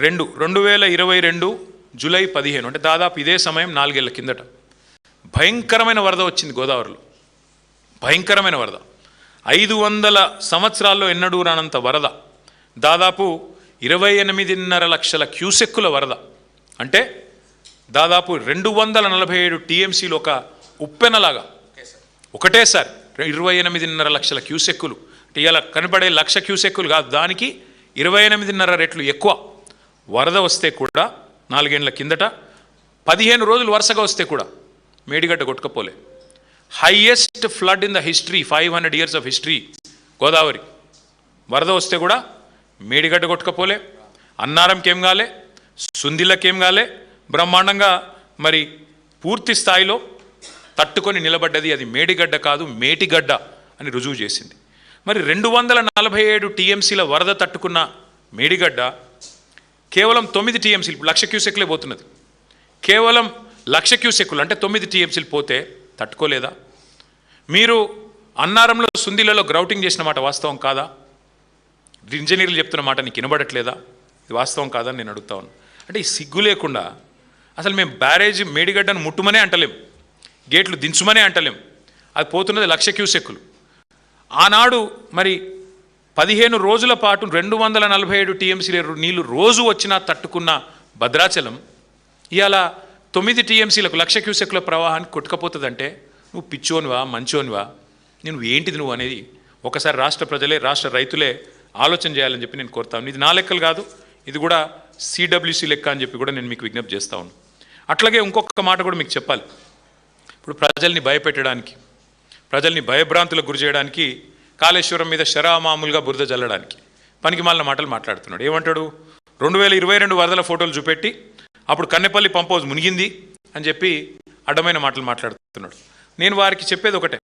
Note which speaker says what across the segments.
Speaker 1: 2022 July 15 అంటే దాదాపు ఇదే సమయం 4 ఏళ్ల కిందట భయంకరమైన వరద వచ్చింది గోదావరిలో. భయంకరమైన వరద, 500 సంవత్సరాల్లో ఎన్నడూ రానంత వరద, దాదాపు 28.5 లక్షల క్యూసెక్కుల వరద. అంటే దాదాపు 247 టీఎంసీలు ఒక ఉప్పెనలాగా ఒకటేసారి 28.5 లక్షల క్యూసెక్కులు. అంటే ఇలా కనబడే 1,00,000 క్యూసెక్కులు కాదు, దానికి 28.5 రెట్లు ఎక్కువ వరద వస్తే కూడా 4 ఏళ్ల కిందట 15 రోజులు వరుసగా వస్తే కూడా మేడిగడ్డ కొట్టుకపోలే. Highest flood in the history, 500 years of history Godavari. వరద వస్తే కూడా మేడిగడ్డ కొట్టుకపోలే, అన్నారంకేం కాలే, సుందిలకేం కాలే, బ్రహ్మాండంగా మరి పూర్తి స్థాయిలో తట్టుకొని నిలబడ్డది. అది మేడిగడ్డ కాదు, మేటిగడ్డ అని రుజువు చేసింది. మరి 247 టీఎంసీల వరద తట్టుకున్న మేడిగడ్డ కేవలం 9 టీఎంసీలు, 1,00,000 క్యూసెక్లే పోతున్నది. కేవలం 1,00,000 క్యూసెక్కులు అంటే 9 టీఎంసీలు పోతే తట్టుకోలేదా? మీరు అన్నారంలో సుందిలలో గ్రౌటింగ్ చేసిన మాట వాస్తవం కాదా? ఇంజనీర్లు చెప్తున్న మాట నీకు వినబడట్లేదా? ఇది వాస్తవం కాదని నేను అడుగుతా ఉన్నాను. అంటే ఈ సిగ్గు లేకుండా అసలు మేము బ్యారేజ్ మేడిగడ్డను ముట్టుమనే అంటలేం, గేట్లు దించుమనే అంటలేం. అది పోతున్నది 1,00,000 క్యూసెక్కులు. ఆనాడు మరి 15 రోజుల పాటు 247 టీఎంసీల నీళ్లు రోజు వచ్చినా తట్టుకున్న భద్రాచలం ఇవాళ 9 టీఎంసీలకు 1,00,000 క్యూసెక్కుల ప్రవాహానికి కొట్టుకపోతుందంటే నువ్వు పిచ్చోనివా మంచోనివా, నువ్వు ఏంటిది నువ్వు అనేది ఒకసారి రాష్ట్ర ప్రజలే, రాష్ట్ర రైతులే ఆలోచన చేయాలని చెప్పి నేను కోరుతాను. ఇది నా లెక్కలు కాదు, ఇది కూడా సిడబ్ల్యూసి లెక్క అని చెప్పి కూడా నేను మీకు విజ్ఞప్తి చేస్తా ఉన్నాను. అట్లాగే ఇంకొక మాట కూడా మీకు చెప్పాలి. ఇప్పుడు ప్రజల్ని భయపెట్టడానికి, ప్రజల్ని భయభ్రాంతులకు గురి చేయడానికి, కాళేశ్వరం మీద శరామామూలుగా బురద జల్లడానికి పనికి మాలిన మాటలు మాట్లాడుతున్నాడు. ఏమంటాడు? 2022 వరదల ఫోటోలు చూపెట్టి అప్పుడు కన్నెపల్లి పంప్ హౌస్ మునిగింది అని చెప్పి అడ్డమైన మాటలు మాట్లాడుతున్నాడు. నేను వారికి చెప్పేది ఒకటే,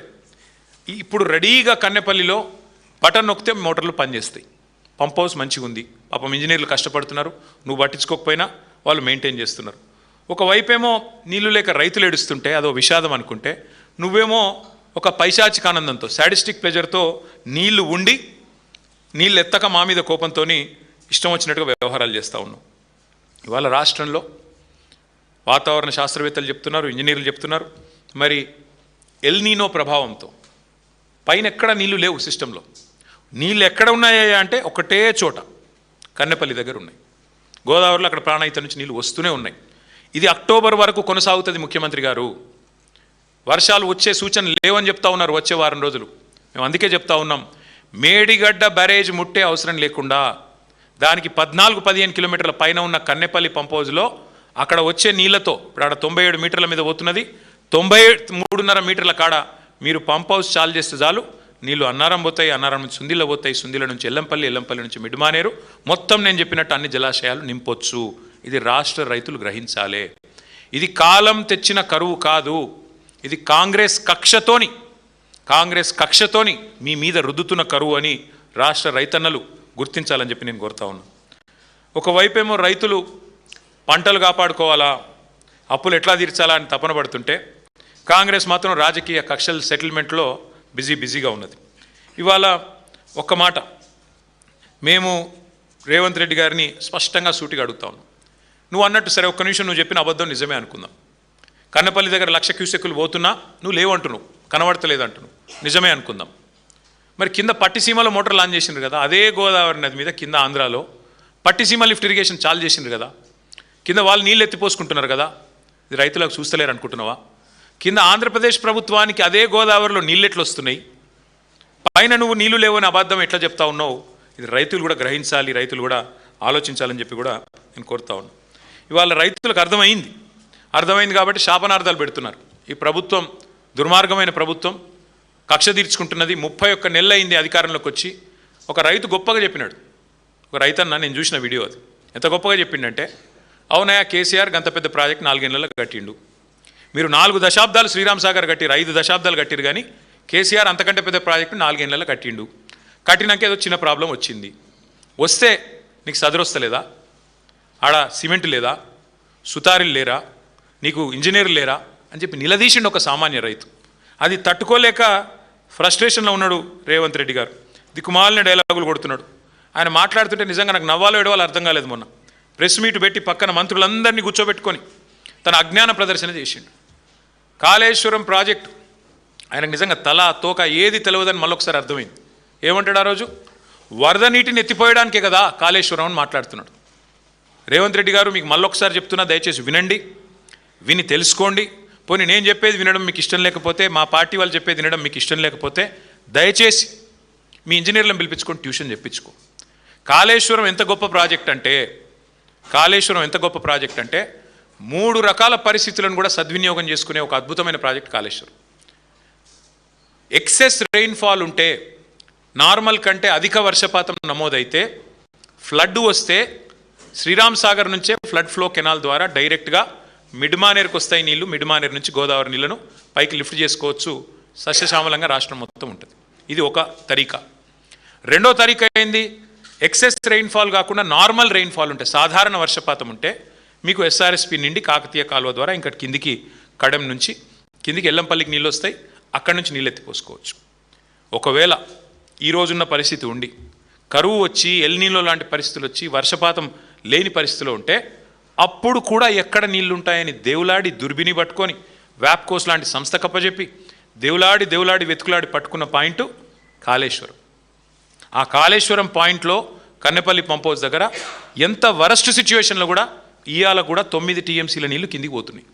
Speaker 1: ఇప్పుడు రెడీగా కన్నెపల్లిలో బటన్ నొక్కితే మోటార్లు పనిచేస్తాయి, పంప్ హౌస్ మంచిగా ఉంది, పాపం ఇంజనీర్లు కష్టపడుతున్నారు, నువ్వు పట్టించుకోకపోయినా వాళ్ళు మెయింటైన్ చేస్తున్నారు. ఒకవైపేమో నీళ్లు లేక రైతులు ఏడుస్తుంటే అదో విషాదం అనుకుంటే, నువ్వేమో ఒక పైశాచిక ఆనందంతో, సాడిస్టిక్ ప్లెజర్తో నీళ్లు ఉండి నీళ్ళు ఎత్తక మా మీద కోపంతో ఇష్టం వచ్చినట్టుగా వ్యవహారాలు చేస్తూ ఉన్నావు. ఇవాళ రాష్ట్రంలో వాతావరణ శాస్త్రవేత్తలు చెప్తున్నారు, ఇంజనీర్లు చెప్తున్నారు, మరి ఎల్నీనో ప్రభావంతో పైన ఎక్కడ నీళ్లు లేవు, సిస్టంలో నీళ్ళు ఎక్కడ ఉన్నాయా అంటే ఒకటే చోట కన్నెపల్లి దగ్గర ఉన్నాయి. గోదావరిలో అక్కడ ప్రాణహిత నుంచి నీళ్ళు వస్తూనే ఉన్నాయి. ఇది అక్టోబర్ వరకు కొనసాగుతుంది. ముఖ్యమంత్రి గారు వర్షాలు వచ్చే సూచన లేవని చెప్తా ఉన్నారు వచ్చే వారం రోజులు. మేము అందుకే చెప్తా ఉన్నాం, మేడిగడ్డ బ్యారేజ్ ముట్టే అవసరం లేకుండా దానికి 14-15 కిలోమీటర్ల పైన ఉన్న కన్నెపల్లి పంప్ హౌజ్లో అక్కడ వచ్చే నీళ్లతో, ఇప్పుడు ఆడ 97 మీటర్ల మీద పోతున్నది, 93.5 మీటర్ల కాడ మీరు పంప్ హౌస్ చాలు చేస్తే చాలు, నీళ్లు అన్నారం పోతాయి, అన్నారం నుంచి సుందిల పోతాయి, సుందిల నుంచి ఎల్లంపల్లి, ఎల్లంపల్లి నుంచి మిడ్మానేరు, మొత్తం నేను చెప్పినట్టు అన్ని జలాశయాలు నింపొచ్చు. ఇది రాష్ట్ర రైతులు గ్రహించాలి. ఇది కాలం తెచ్చిన కరువు కాదు, ఇది కాంగ్రెస్ కక్షతోని మీ మీద రుద్దుతున్న కరువు అని రాష్ట్ర రైతన్నలు గుర్తించాలని చెప్పి నేను కోరుతా ఉన్నాను. ఒకవైపేమో రైతులు పంటలు కాపాడుకోవాలా, అప్పులు ఎట్లా తీర్చాలా అని తపన పడుతుంటే, కాంగ్రెస్ మాత్రం రాజకీయ కక్షల సెటిల్మెంట్లో బిజీగా ఉన్నది. ఇవాళ ఒక్క మాట మేము రేవంత్ రెడ్డి గారిని స్పష్టంగా సూటిగా అడుగుతా ఉన్నాం. నువ్వు అన్నట్టు సరే, ఒక్క నిమిషం నువ్వు చెప్పిన అబద్ధం నిజమే అనుకుందాం. కన్నపల్లి దగ్గర 1,00,000 క్యూసెక్కులు పోతున్నా నువ్వు లేవంటున్నావు, కనబడతలేదంటున్నావు, నిజమే అనుకుందాం. మరి కింద పట్టిసీమలో మోటార్ లాంచ్ చేసిండ్రు కదా, అదే గోదావరి నది మీద కింద ఆంధ్రాలో పట్టిసీమ లిఫ్ట్ ఇరిగేషన్ చాలు చేసిండ్రు కదా, కింద వాళ్ళు నీళ్ళు ఎత్తిపోసుకుంటున్నారు కదా, ఇది రైతులకు చూస్తలేరు అనుకుంటున్నావా? కింద ఆంధ్రప్రదేశ్ ప్రభుత్వానికి అదే గోదావరిలో నీళ్ళు ఎట్లు వస్తున్నాయి, పైన నువ్వు నీళ్లు లేవని అబద్ధం ఎట్లా చెప్తా ఉన్నావు? ఇది రైతులు కూడా గ్రహించాలి, రైతులు కూడా ఆలోచించాలని చెప్పి కూడా నేను కోరుతా ఉన్నాను. ఇవాళ రైతులకు అర్థమైంది కాబట్టి శాపనార్థాలు పెడుతున్నారు. ఈ ప్రభుత్వం దుర్మార్గమైన ప్రభుత్వం, కక్ష తీర్చుకుంటున్నది. 31 నెలలు అయింది అధికారంలోకి వచ్చి. ఒక రైతు గొప్పగా చెప్పినాడు, ఒక రైతన్న, నేను చూసిన వీడియో, అది ఎంత గొప్పగా చెప్పిండంటే, అవునయా కేసీఆర్ గంత పెద్ద ప్రాజెక్ట్ 4 ఏళ్లలో కట్టిండు, మీరు 4 దశాబ్దాలు శ్రీరామ్ సాగర్ కట్టిరు, 5 దశాబ్దాలు కట్టిరు, కానీ కేసీఆర్ అంతకంటే పెద్ద ప్రాజెక్టు 4 ఏళ్లలో కట్టిండు. కట్టినాక ఏదో చిన్న ప్రాబ్లం వచ్చింది, వస్తే నీకు సదరొస్తలేదా? ఆడ సిమెంట్ లేదా, సుతారీలు లేరా, నీకు ఇంజనీర్లు లేరా అని చెప్పి నిలదీసిండు ఒక సామాన్య రైతు. అది తట్టుకోలేక ఫ్రస్ట్రేషన్లో ఉన్నాడు రేవంత్ రెడ్డి గారు. దిక్కుమాలిన డైలాగులు కొడుతున్నాడు. ఆయన మాట్లాడుతుంటే నిజంగా నాకు నవ్వాలో ఏడవాలో అర్థం కాలేదు. మొన్న ప్రెస్ మీట్ పెట్టి పక్కన మంత్రులందరినీ కూర్చోబెట్టుకొని తన అజ్ఞాన ప్రదర్శన చేసిండు. కాళేశ్వరం ప్రాజెక్టు ఆయనకు నిజంగా తల తోక ఏది తెలియదని మళ్ళొకసారి అర్థమైంది. ఏమంటాడు ఆ రోజు? వరద నీటిని ఎత్తిపోయడానికే కదా కాళేశ్వరం అని మాట్లాడుతున్నాడు. రేవంత్ రెడ్డి గారు మీకు మళ్ళొకసారి చెప్తున్నా, దయచేసి వినండి, విని తెలుసుకోండి. పోనీ నేను చెప్పేది వినడం మీకు ఇష్టం లేకపోతే, మా పార్టీ వాళ్ళు చెప్పేది వినడం మీకు ఇష్టం లేకపోతే, దయచేసి మీ ఇంజనీర్లను పిలిపించుకొని ట్యూషన్ చెప్పించుకో. కాళేశ్వరం ఎంత గొప్ప ప్రాజెక్ట్ అంటే, కాళేశ్వరం ఎంత గొప్ప ప్రాజెక్ట్ అంటే 3 రకాల పరిస్థితులను కూడా సద్వినియోగం చేసుకునే ఒక అద్భుతమైన ప్రాజెక్ట్ కాళేశ్వరం. ఎక్సెస్ రెయిన్ఫాల్ ఉంటే, నార్మల్ కంటే అధిక వర్షపాతం నమోదైతే, ఫ్లడ్ వస్తే శ్రీరామ్ సాగర్ నుంచే ఫ్లడ్ ఫ్లో కెనాల్ ద్వారా డైరెక్ట్గా మిడ్మానేర్కి వస్తాయి నీళ్లు. మిడ్మానేర్ నుంచి గోదావరి నీళ్లను పైకి లిఫ్ట్ చేసుకోవచ్చు. సస్యశ్యామలంగా రాష్ట్రం మొత్తం ఉంటుంది. ఇది ఒక తరీకా. రెండో తరీకా ఏంది? ఎక్సెస్ రెయిన్ఫాల్ కాకుండా నార్మల్ రెయిన్ఫాల్ ఉంటే, సాధారణ వర్షపాతం ఉంటే మీకు ఎస్ఆర్ఎస్పి నుండి కాకతీయ కాలువ ద్వారా ఇంకా కిందికి కడెం నుంచి కిందికి ఎల్లంపల్లికి నీళ్ళు వస్తాయి. అక్కడి నుంచి నీళ్ళు ఎత్తిపోసుకోవచ్చు. ఒకవేళ ఈ రోజున్న పరిస్థితి ఉండి కరువు వచ్చి ఎల్నీలో లాంటి పరిస్థితులు వచ్చి వర్షపాతం లేని పరిస్థితిలో ఉంటే అప్పుడు కూడా ఎక్కడ నీళ్లుంటాయని దేవులాడి దుర్బిని పట్టుకొని వ్యాప్కోస్ లాంటి సంస్థ కప్పచెప్పి దేవులాడి వెతుకులాడి పట్టుకున్న పాయింట్ కాళేశ్వరం. ఆ కాళేశ్వరం పాయింట్లో కన్నెపల్లి పంప్ హౌస్ దగ్గర ఎంత వరస్ట్ సిచ్యువేషన్లో కూడా ఇవాళ కూడా 9 టీఎంసీల నీళ్లు కిందికి పోతున్నాయి.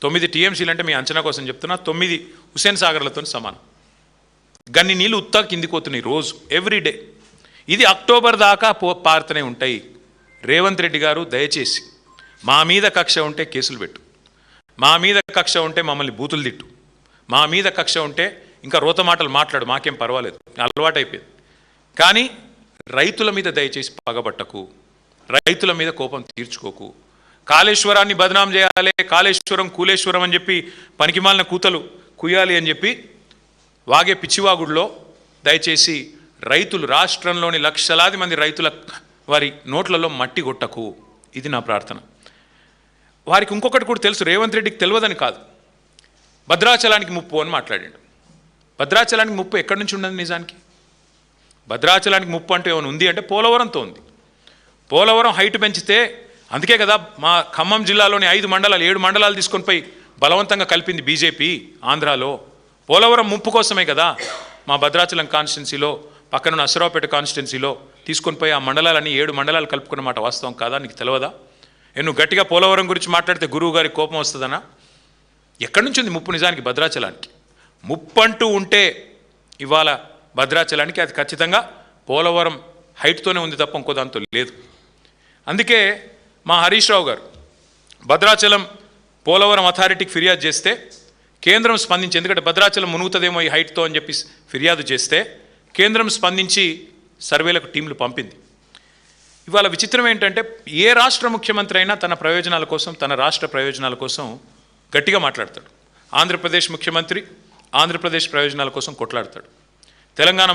Speaker 1: 9 టీఎంసీలు అంటే మీ అంచనా కోసం చెప్తున్నా, 9 హుస్సేన్ సాగర్లతో సమానం. గన్ని నీళ్ళు ఉత్తా కిందికి పోతున్నాయి రోజు, ఎవ్రీడే. ఇది అక్టోబర్ దాకా పారుతూనే ఉంటాయి. రేవంత్ రెడ్డి గారు దయచేసి మా మీద కక్ష ఉంటే కేసులు పెట్టు, మా మీద కక్ష ఉంటే మమ్మల్ని బూతులు తిట్టు, మా మీద కక్ష ఉంటే ఇంకా రోత మాటలు మాట్లాడు, మాకేం పర్వాలేదు, అలవాటైపోయింది. కానీ రైతుల మీద దయచేసి పగబట్టకు, రైతుల మీద కోపం తీర్చుకోకు. కాళేశ్వరాన్ని బదనాం చేయాలి, కాళేశ్వరం కూలేశ్వరం అని చెప్పి పనికిమాలిన కూతలు కుయ్యాలి అని చెప్పి వాగే పిచ్చివాగుడిలో దయచేసి రైతులు, రాష్ట్రంలోని లక్షలాది మంది రైతుల వారి నోట్లలో మట్టి కొట్టకు. ఇది నా ప్రార్థన. వారికి ఇంకొకటి కూడా తెలుసు, రేవంత్ రెడ్డికి తెలియదని కాదు, భద్రాచలానికి ముప్పు అని మాట్లాడాడు. భద్రాచలానికి ముప్పు ఎక్కడి నుంచి ఉండదు నిజానికి? భద్రాచలానికి ముప్పు అంటే ఏమైనా ఉంది అంటే పోలవరంతో ఉంది. పోలవరం హైట్ పెంచితే, అందుకే కదా మా ఖమ్మం జిల్లాలోని 5 మండలాలు 7 మండలాలు తీసుకొని పోయి బలవంతంగా కలిపింది బీజేపీ ఆంధ్రాలో. పోలవరం ముప్పు కోసమే కదా మా భద్రాచలం కాన్స్టిట్యున్సీలో, పక్కన అసరావుపేట కాన్స్టిట్యున్సీలో తీసుకొని పోయి ఆ మండలాలని 7 మండలాలు కలుపుకున్న మాట వాస్తవం కాదా? నీకు తెలియదా? నువ్వు గట్టిగా పోలవరం గురించి మాట్లాడితే గురువు గారికి కోపం వస్తుందనా? ఎక్కడి నుంచి ఉంది ముప్పు నిజానికి భద్రాచలానికి? ముప్పు అంటూ ఉంటే ఇవాళ భద్రాచలానికి అది ఖచ్చితంగా పోలవరం హైట్తోనే ఉంది తప్ప ఇంకో దాంతో లేదు. అందుకే మా హరీష్ రావు గారు భద్రాచలం పోలవరం అథారిటీకి ఫిర్యాదు చేస్తే కేంద్రం స్పందించి, ఎందుకంటే భద్రాచలం మునుగుతుందేమో ఈ హైట్తో అని చెప్పి ఫిర్యాదు చేస్తే కేంద్రం స్పందించి సర్వేలకు టీంలు పంపింది. ఇవాళ విచిత్రం ఏంటంటే ఏ రాష్ట్ర ముఖ్యమంత్రి అయినా తన ప్రయోజనాల కోసం, తన రాష్ట్ర ప్రయోజనాల కోసం గట్టిగా మాట్లాడతాడు. ఆంధ్రప్రదేశ్ ముఖ్యమంత్రి ఆంధ్రప్రదేశ్ ప్రయోజనాల కోసం కొట్లాడతాడు. తెలంగాణ